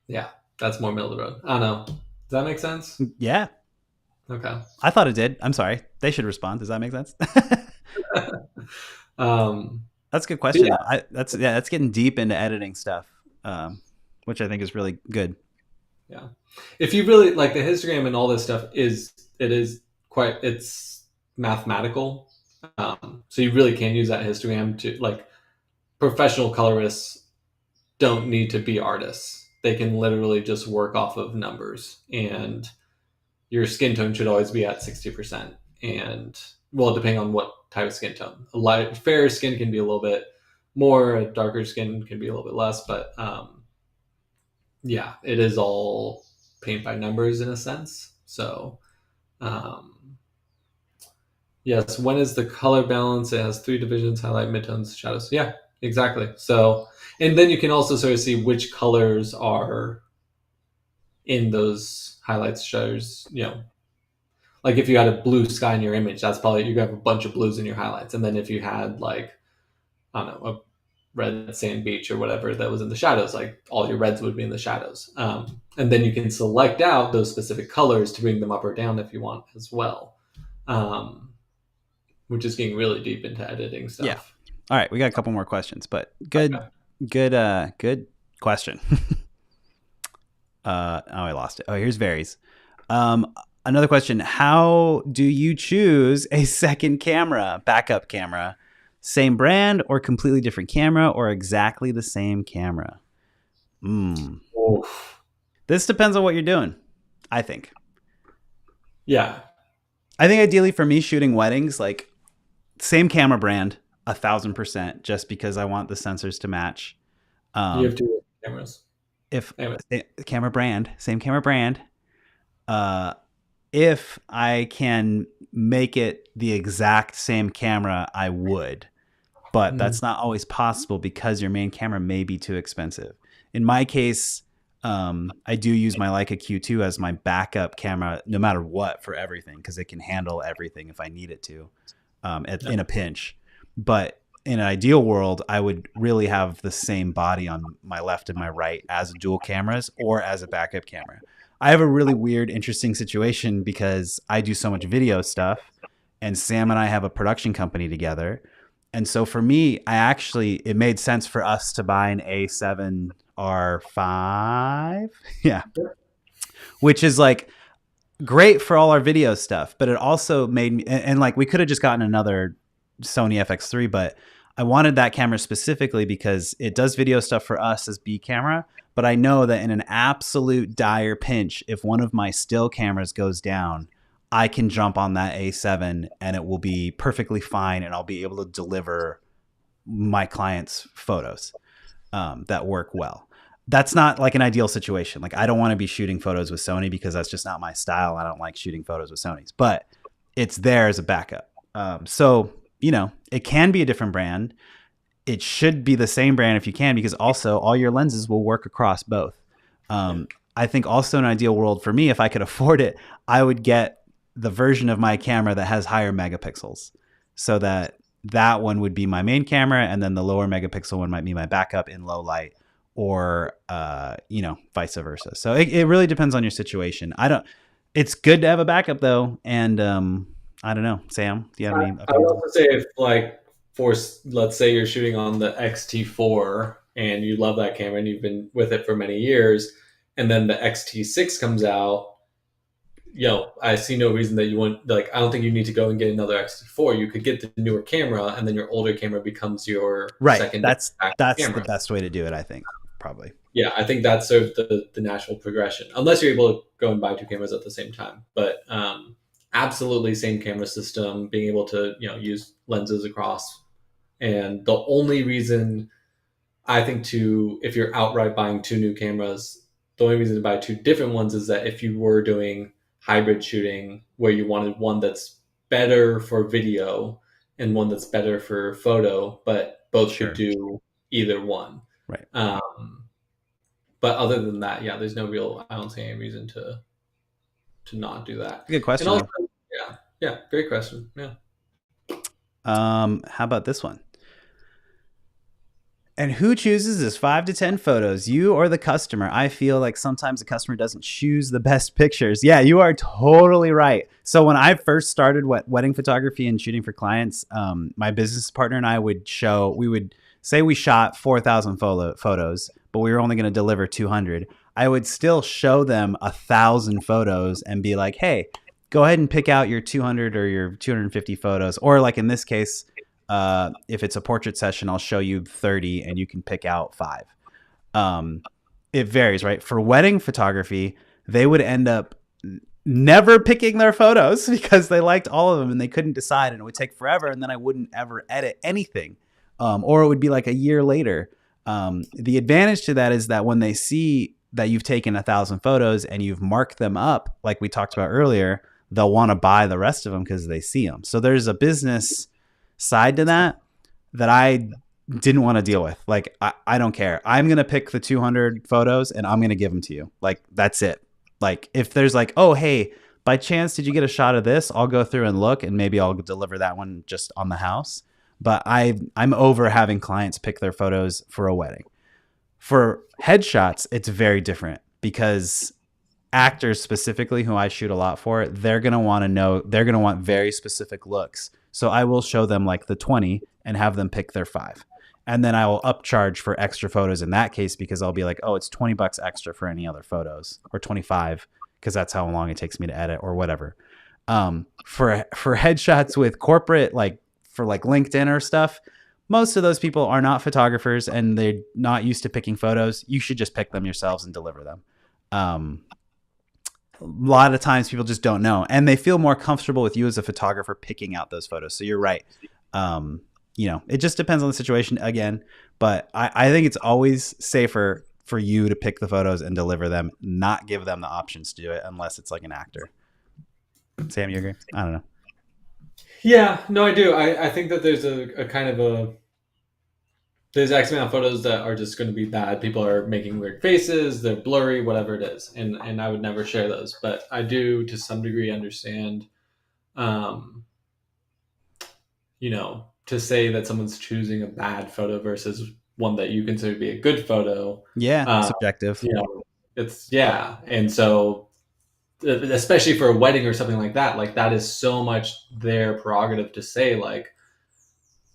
yeah, that's more middle of the road. I don't know. Does that make sense? Yeah, Okay. I thought it did. I'm sorry. They should respond. Does that make sense? um, That's a good but question. yeah, That's getting deep into editing stuff, which I think is really good. yeah. If you really like the histogram and all this stuff, is quite it's mathematical. So you really can use that histogram to like professional colorists don't need to be artists. They can literally just work off of numbers, and your skin tone should always be at 60%. And well, depending on what type of skin tone, a light, fairer skin can be a little bit more, a darker skin can be a little bit less. But yeah, it is all paint by numbers in a sense. So um, yes, when is the color balance? It has three divisions: highlight, midtones, shadows. Yeah, exactly. So, and then you can also sort of see which colors are in those highlights, shadows. You know, like if you had a blue sky in your image, that's probably you have a bunch of blues in your highlights. And then if you had like I don't know a red sand beach or whatever that was in the shadows, like all your reds would be in the shadows. And then you can select out those specific colors to bring them up or down if you want as well. Um, which is getting really deep into editing Yeah. stuff. All right, we got a couple more questions, but Okay. good question. Oh, I lost it. Oh, here's Varies. Another question: how do you choose a second camera, backup camera? Same brand or completely different camera or exactly the same camera? Hmm. Oof. This depends on what you're doing, I think. Yeah. I think ideally for me shooting weddings, like same camera brand, 1,000%, just because I want the sensors to match. You Um, have two cameras. if Anyway. camera brand, same camera brand, uh, if I can make it the exact same camera, I would. But Mm. that's not always possible because your main camera may be too expensive. In my case, I do use my Leica Q2 as my backup camera, no matter what, for everything because it can handle everything if I need it to, Yeah. in a pinch. But in an ideal world, I would really have the same body on my left and my right as dual cameras or as a backup camera. I have a really weird, interesting situation because I do so much video stuff, and Sam and I have a production company together. And so for me, it made sense for us to buy an A7R5. Yeah. Which is like great for all our video stuff, but it also made me, and like we could have just gotten another Sony FX3, but I wanted that camera specifically because it does video stuff for us as B camera. But I know that in an absolute dire pinch, if one of my still cameras goes down, I can jump on that A7 and it will be perfectly fine, and I'll be able to deliver my clients' photos that work well. That's not like an ideal situation. Like I don't want to be shooting photos with Sony because that's just not my style. I don't like shooting photos with Sony's, but it's there as a backup. So it can be a different brand. It should be the same brand if you can, because also all your lenses will work across both. Yeah. I think also an ideal world for me, if I could afford it, I would get the version of my camera that has higher megapixels, so that one would be my main camera, and then the lower megapixel one might be my backup in low light, or vice versa. So it really depends on your situation. I don't. It's good to have a backup though, and I don't know, Sam. Do you have any I would opinions on? also say if like for let's say you're shooting on the XT4 and you love that camera and you've been with it for many years, and then the XT6 comes out, I see no reason that you wouldn't like. I don't think you need to go and get another XT4. You could get the newer camera, and then your older camera becomes your Right. second backup That's the camera. best way to do it, I think. Probably. Yeah, I think that's sort of the natural progression, unless you're able to go and buy two cameras at the same time. But absolutely, same camera system, being able to use lenses across. And the only reason I think if you're outright buying two new cameras, the only reason to buy two different ones is that if you were doing hybrid shooting where you wanted one that's better for video and one that's better for photo, but both could Sure. do either one. Right. Um, But other than that, yeah, there's no real, I don't see any reason to not do that. Good And question also, though. yeah, yeah, great question. Yeah. How about this one? And who chooses his 5 to 10 photos, you or the customer? I feel like sometimes the customer doesn't choose the best pictures. Yeah, you are totally right. So when I first started wedding photography and shooting for clients, my business partner and I we would say we shot 4,000 photos, but we were only going to deliver 200. I would still show them 1,000 photos and be like, hey, go ahead and pick out your 200 or your 250 photos. Or like in this case, if it's a portrait session, I'll show you 30 and you can pick out 5. Um, it varies, right? For wedding photography, they would end up never picking their photos because they liked all of them and they couldn't decide, and it would take forever. And then I wouldn't ever edit anything, or it would be like a year later. The advantage to that is that when they see that you've taken 1,000 photos and you've marked them up, like we talked about earlier, they'll want to buy the rest of them because they see them. So there's a business side to that I didn't want to deal with. Like, I don't care. I'm going to pick the 200 photos and I'm going to give them to you. Like, that's it. Like, if there's like, oh, hey, by chance, did you get a shot of this? I'll go through and look and maybe I'll deliver that one just on the house. But I'm over having clients pick their photos for a wedding. For headshots, it's very different because actors specifically who I shoot a lot for, they're going to want to know, they're going to want very specific looks. So I will show them like the 20 and have them pick their 5. And then I will upcharge for extra photos in that case because I'll be like, oh, it's $20 extra for any other photos, or 25 because that's how long it takes me to edit or whatever. For headshots with corporate, like for like LinkedIn or stuff, most of those people are not photographers and they're not used to picking photos. You should just pick them yourselves and deliver them. A lot of times people just don't know, and they feel more comfortable with you as a photographer picking out those photos. So you're right. It just depends on the situation again, but I think it's always safer for you to pick the photos and deliver them, not give them the options to do it unless it's like an actor. Sam, you agree? I don't know. Yeah, no, I do. I think that there's a kind of there's X amount of photos that are just going to be bad. People are making weird faces, they're blurry, whatever it is, and I would never share those. But I do, to some degree, understand, um, to say that someone's choosing a bad photo versus one that you consider to be a good photo. Yeah, Uh, subjective. it's yeah, and so especially for a wedding or something like that is so much their prerogative to say, like,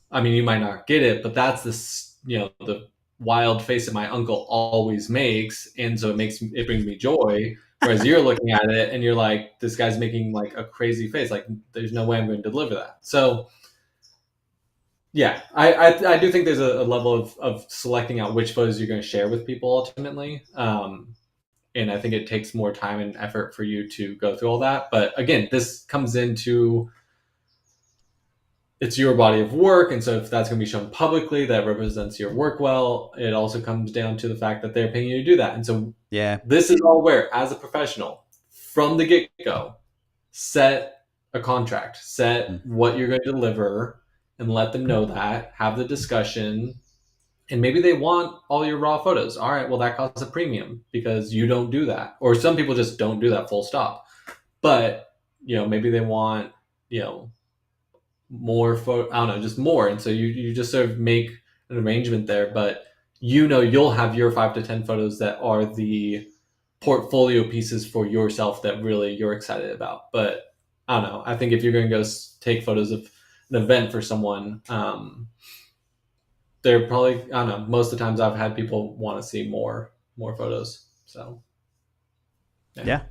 I mean, you might not get it, but that's the wild face that my uncle always makes, and so it brings me joy. Whereas you're looking at it and you're like, this guy's making like a crazy face. Like, there's no way I'm going to deliver that. So, yeah, I do think there's a level of selecting out which photos you're going to share with people ultimately. And I think it takes more time and effort for you to go through all that. But again, this comes into, it's your body of work, and so if that's going to be shown publicly, that represents your work well. It also comes down to the fact that they're paying you to do that, and so Yeah. this is all where, as a professional, from the get-go, set a contract, set what you're going to deliver, and let them know that. Have the discussion, and maybe they want all your raw photos. All right, well, that costs a premium because you don't do that, or some people just don't do that, full stop. But maybe they want more photo, I don't know, just more. And so you just sort of make an arrangement there, but you'll have your 5 to 10 photos that are the portfolio pieces for yourself that really you're excited about. But I don't know. I think if you're going to go take photos of an event for someone, they're probably, I don't know, most of the times I've had people want to see more photos. So Yeah.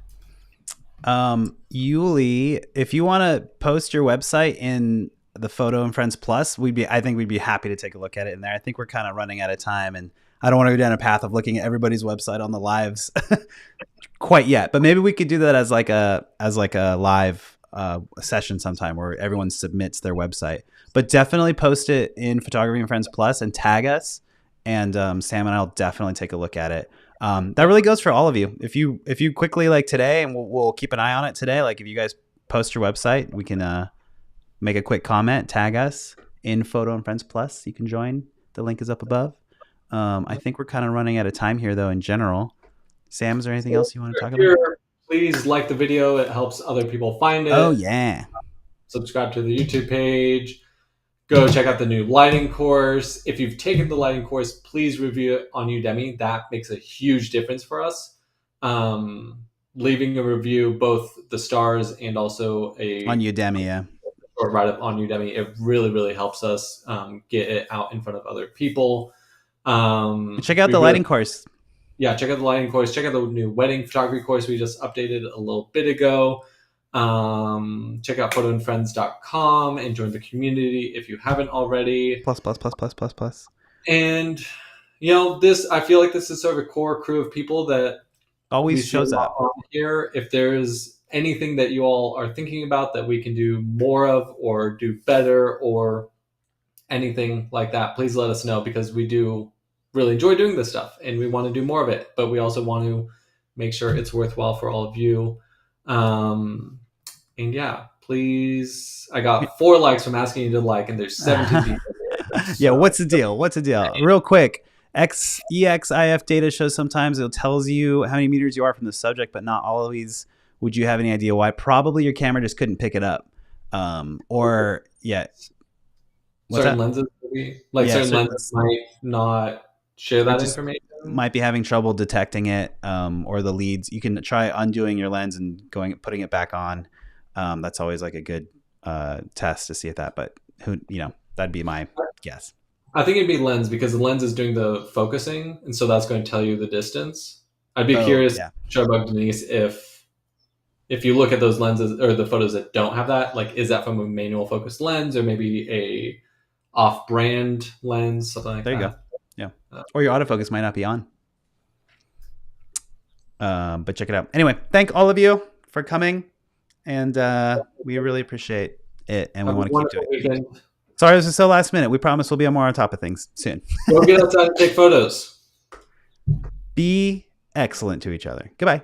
Yuli, if you want to post your website in the Photo and Friends Plus, I think we'd be happy to take a look at it in there. I think we're kind of running out of time, and I don't want to go down a path of looking at everybody's website on the lives quite yet, but maybe we could do that as like a live session sometime where everyone submits their website. But definitely post it in Photography and Friends Plus and tag us, and Sam and I'll definitely take a look at it. That really goes for all of you. If you quickly, like today, and we'll keep an eye on it today, like if you guys post your website, we can make a quick comment, tag us in Photo and Friends Plus. You can join. The link is up above. I think we're kind of running out of time here, though. In general, Sam, is there anything else you want to talk about? Here, please like the video. It helps other people find Oh it. yeah. Subscribe to the YouTube page. Go check out the new lighting course. If you've taken the lighting course, please review it on Udemy. That makes a huge difference for us. Leaving a review, both the stars and also On a Udemy, yeah. short write up on Udemy, it really, really helps us get it out in front of other people. Check out the lighting course. Yeah, check out the lighting course. Check out the new wedding photography course we just updated a little bit ago. Check out photoandfriends.com and join the community if you haven't already. Plus. And this, I feel like this is sort of a core crew of people that Always shows up on here. If there's anything that you all are thinking about that we can do more of or do better or anything like that, please let us know, because we do really enjoy doing this stuff and we want to do more of it, but we also want to make sure it's worthwhile for all of you. And yeah, please, I got 4 likes from asking you to like, and there's 17 people here, so. Yeah, what's the deal? Real quick, EXIF data shows sometimes it tells you how many meters you are from the subject, but not always. Would you have any idea why? Probably your camera just couldn't pick it up. Or yeah. Certain lenses, certain lenses might not share that information. Might be having trouble detecting it, or the leads. You can try undoing your lens and putting it back on. That's always like a good test to see if that. But that'd be my guess. I think it'd be lens, because the lens is doing the focusing, and so that's going to tell you the distance. I'd be curious, Showbug Denise, if you look at those lenses or the photos that don't have that, like, is that from a manual focus lens or maybe a off-brand lens, something like that. There you go. Yeah. Or your autofocus might not be on. But check it out. Anyway, thank all of you for coming, and we really appreciate it, and we want to keep doing it. Sorry, this is so last minute. We promise we'll be more on top of things soon. Go get outside and take photos. Be excellent to each other. Goodbye.